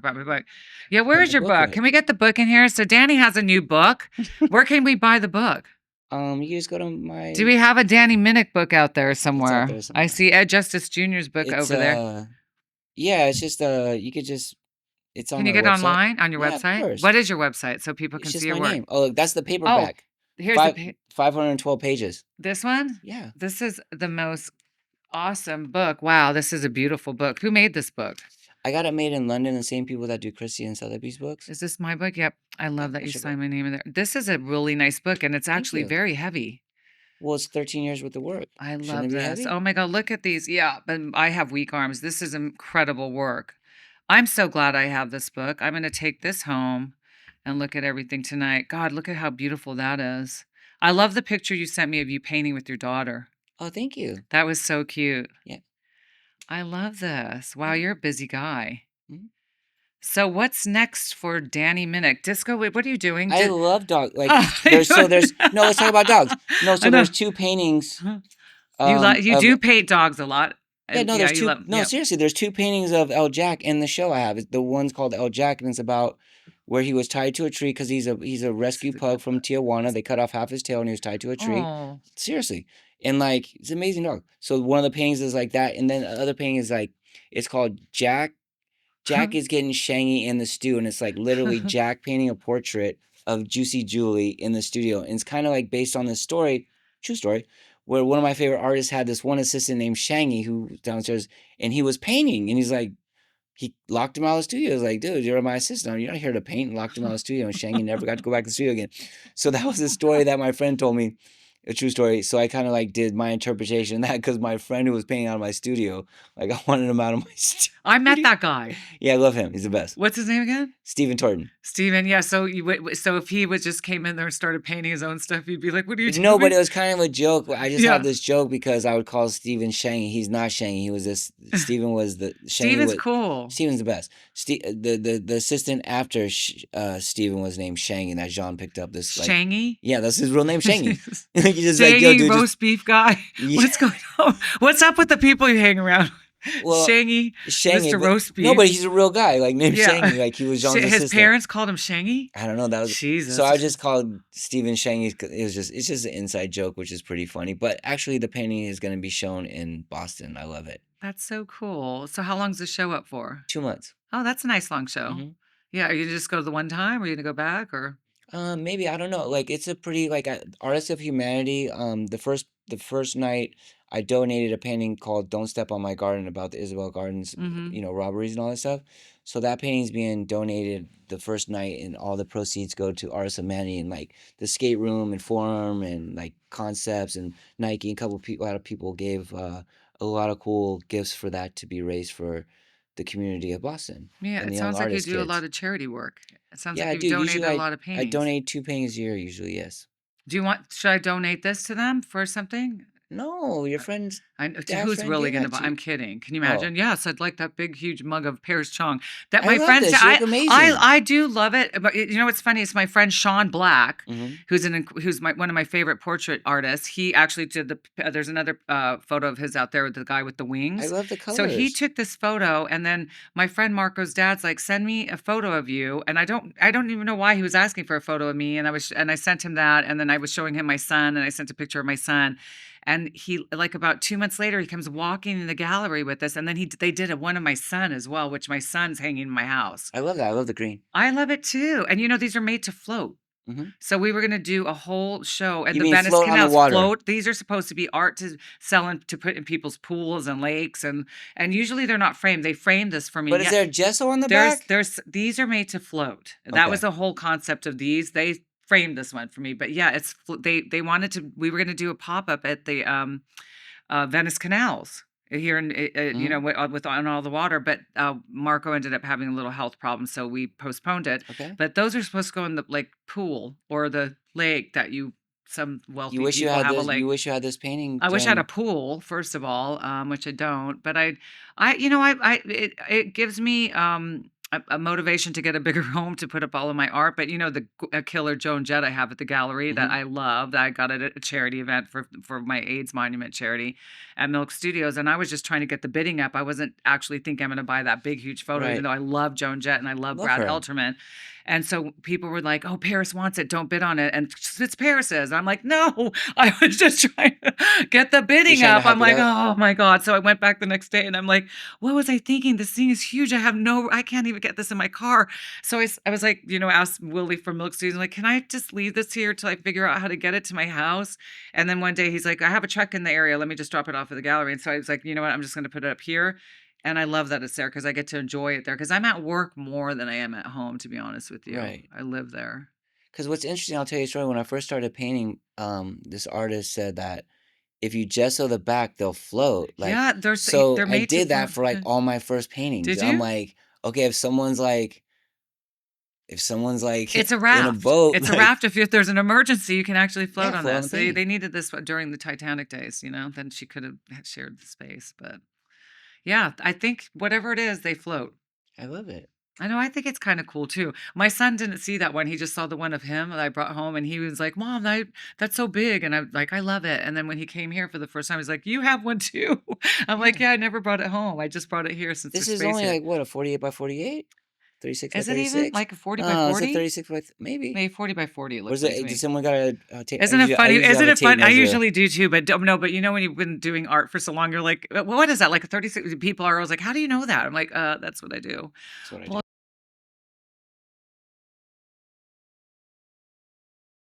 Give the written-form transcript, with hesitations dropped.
about my book. Yeah, Put where's my your book book? right. Can we get the book in here? So Danny has a new book. Where can we buy the book? You just go to Do my. we have a Danny Minnick book out there It's out somewhere? there I somewhere. see Ed Justice Jr.'s book It's over there. yeah. It's just you could just. It's on Can you my get website. online on your Yeah, of website? course. What is your website so people It's can see just your my work? name. Oh, look, that's the Oh, paperback. here's the Five 512 pages. this one. Yeah, This is the most awesome book. Wow, this is a beautiful book. Who made this book? I got it made in London. The same people that do Christie and Sotheby's books. Is this my book? Yep. I Yeah, love that you that's your book. signed my name in there. This is a really nice book and it's Thank actually you. very heavy. Well, it's 13 years worth of work. I Shouldn't love it be this. heavy? Oh my God, look at these. Yeah, but I have weak arms. This is incredible work. I'm so glad I have this book. I'm going to take this home and look at everything tonight. God, look at how beautiful that is. I love the picture you sent me of you painting with your daughter. Oh, thank you. That was so cute. Yeah. I love this. Wow, Yeah. you're a busy guy. Mhm. So what's next for Danny Minnick? Disco, what are you doing? I love dog. Like Oh, there's no. Let's talk about dogs. No, I so know. there's two paintings You of. do paint dogs a lot. Yeah, And no, yeah, there's you two. love No, seriously, there's two paintings of El Jack in the show I have. The one's called El Jack, and it's about where he was tied to a tree because he's a This rescue is a good pug from book. Tijuana. They cut off half his tail, and he was tied to a tree. Oh. Seriously, and like it's an amazing dog. So one of the paintings is like that, and then the other painting is like it's called Jack. Jack is getting Shangy in the stew, and it's like literally Jack painting a portrait of Juicy Julie in the studio, and it's kind of like based on this story, true story, where one of my favorite artists had this one assistant named Shangy who was downstairs, and he was painting, and he's like, he locked him out of the studio. He was like, dude, you're my assistant. You're not here to paint. And locked him out of the studio, and Shangy never got to go back to the studio again. So that was the story that my friend told me, a true story. So I kind of like did my interpretation of that because my friend who was painting out of my studio, like I wanted him out of my I met studio. that guy. Yeah, I love him. He's the best. What's his name again? Stephen Torton. Steven. Yeah. So so if he would just came in there and started painting his own stuff, you'd be like, "What are you No, but doing?" it was kind of a joke. I just have Yeah. this joke because I would call Stephen Shangy. He's not Shangy. He was this. Stephen was the Shangy. Steven's cool. Stephen's the best. The assistant after Stephen was named Shangy, and that Jean picked up this like. Shangy. Yeah, that's his real name, Shangy. Like he's just like, yo, Shangy dude, just roast beef guy. yeah. What's going on? What's up with the people you hang around? Well, Shangy, Shangy, Mr. but Roast Beef. no, but he's a real guy, like named Yeah. Shangy. Like he was Jean's His assistant. parents called him Shangy. I don't know. That was Jesus. so. I just called Stephen Shangy. It's just an inside joke, which is pretty funny. But actually, the painting is going to be shown in Boston. I love it. That's so cool. So how long's the show up for? 2 months. Oh, that's a nice long show. hmm Yeah. Are you gonna just go the one time? Or are you gonna go back? Or Maybe I don't know. Like it's a pretty like Artists of Humanity. The first night, I donated a painting called "Don't Step on My Garden" about the Isabel Gardens, mm-hmm. robberies and all that stuff. So that painting's being donated the first night, and all the proceeds go to Artists of Humanity and like the skate room and forum and like concepts and Nike. A lot of people gave a lot of cool gifts for that to be raised for the community of Boston Yeah, and it the young sounds like you artist do a kids. lot of charity work. It sounds Yeah, like I you've do. Usually, donated a lot of I paintings. donate 2 paintings a year. Usually, yes. Do you want? Should I donate this to them for something? No, your friend's dad's Who's friend really gave gonna that buy? to I'm you. kidding. Can you Oh, imagine? Yes, I'd like that big, huge mug of Paris Chong. That I my love friends. this. You look amazing. I do love it. But you know what's funny? It's my friend Sean Black, hmm who's one of my favorite portrait artists. He actually did the. There's another photo of his out there with the guy with the I wings. love the So he colors. took this photo, and then my friend Marco's dad's like, "Send me a photo of you." And I don't even know why he was asking for a photo of me. And I sent him that, and then I was showing him my son, and I sent a picture of my son. And he like about 2 months later, he comes walking in the gallery with us, and then they did one of my son as well, which my son's hanging in my house. I love that. I love the green. I love it too. And these are made to float. hmm So we were gonna do a whole show at You the mean Venice float on the canals. water? Float. These are supposed to be art to sell and to put in people's pools and lakes, and usually they're not framed. They framed this for me. But is Yeah, there gesso on the back? there's these are made to float. That was Okay. the whole concept of these. They framed this one for me, but yeah, they wanted to. We were gonna do a pop up at the Venice canals here in hmm with on all the water, but Marco ended up having a little health problem, so we postponed it. Okay. But those are supposed to go in the like pool or the lake that some You wealthy wish you people had have a this. You lake. wish you had this painting I wish I had a done. pool, first of all, which I don't. But it gives me a motivation to get a bigger home to put up all of my art. But the killer Joan Jett I have at the gallery that Mhm. I love, that I got at a charity event for my AIDS Monument charity at Milk Studios, and I was just trying to get the bidding up. I wasn't actually thinking I'm going to buy that big huge photo, even Right. though I love Joan Jett and I love Love Brad her. Elterman. And so people were like, "Oh, Paris wants it. Don't bid on it." And it's Paris's. I'm like, "No, I was just trying to get the You're bidding trying to up." I'm hype it like, up? "Oh my god!" So I went back the next day, and I'm like, "What was I thinking? This thing is huge. I can't even get this in my car." So I was like, asked Willie from Milk Studios, like, "Can I just leave this here till I figure out how to get it to my house?" And then one day he's like, "I have a truck in the area. Let me just drop it off at the gallery." And so I was like, "You know what? I'm just going to put it up here." And I love that it's there because I get to enjoy it there because I'm at work more than I am at home, to be honest with you. Right. I live there. Because what's interesting, I'll tell you a story. When I first started painting, this artist said that if you gesso the back, they'll float. Like, Yeah, so they're I made to did that float. for like Yeah. all my first paintings. Did And I'm you? like, okay, if someone's like It's a in a raft. boat, It's a like, raft. If there's an emergency, you can actually float yeah, on float on the this. They painting. needed this during the Titanic days, then she could have shared the space. But yeah, I think whatever it is, they float. I love it. I know. I think it's kind of cool too. My son didn't see that one. He just saw the one of him that I brought home, and he was like, "Mom, that's so big," and I'm like, "I love it." And then when he came here for the first time, he's like, "You have one too." I'm like, Yeah. "Yeah, I never brought it home. I just brought it here since This there's is space only here." like what, a 48 by 48? 36 by Is it even 36? like a 40 by No, it's a 40? 36 by maybe. Maybe 40 by 40. It What looks is like to it? Did me. someone got a tape? I Isn't it usually I funny? usually have Isn't a it tape fun? I measure. usually do too, but no, but when you've been doing art for so long, you're like, what is that? Like a 36 people are always like, how do you know that? I'm like, that's what I do. That's what I Well, do.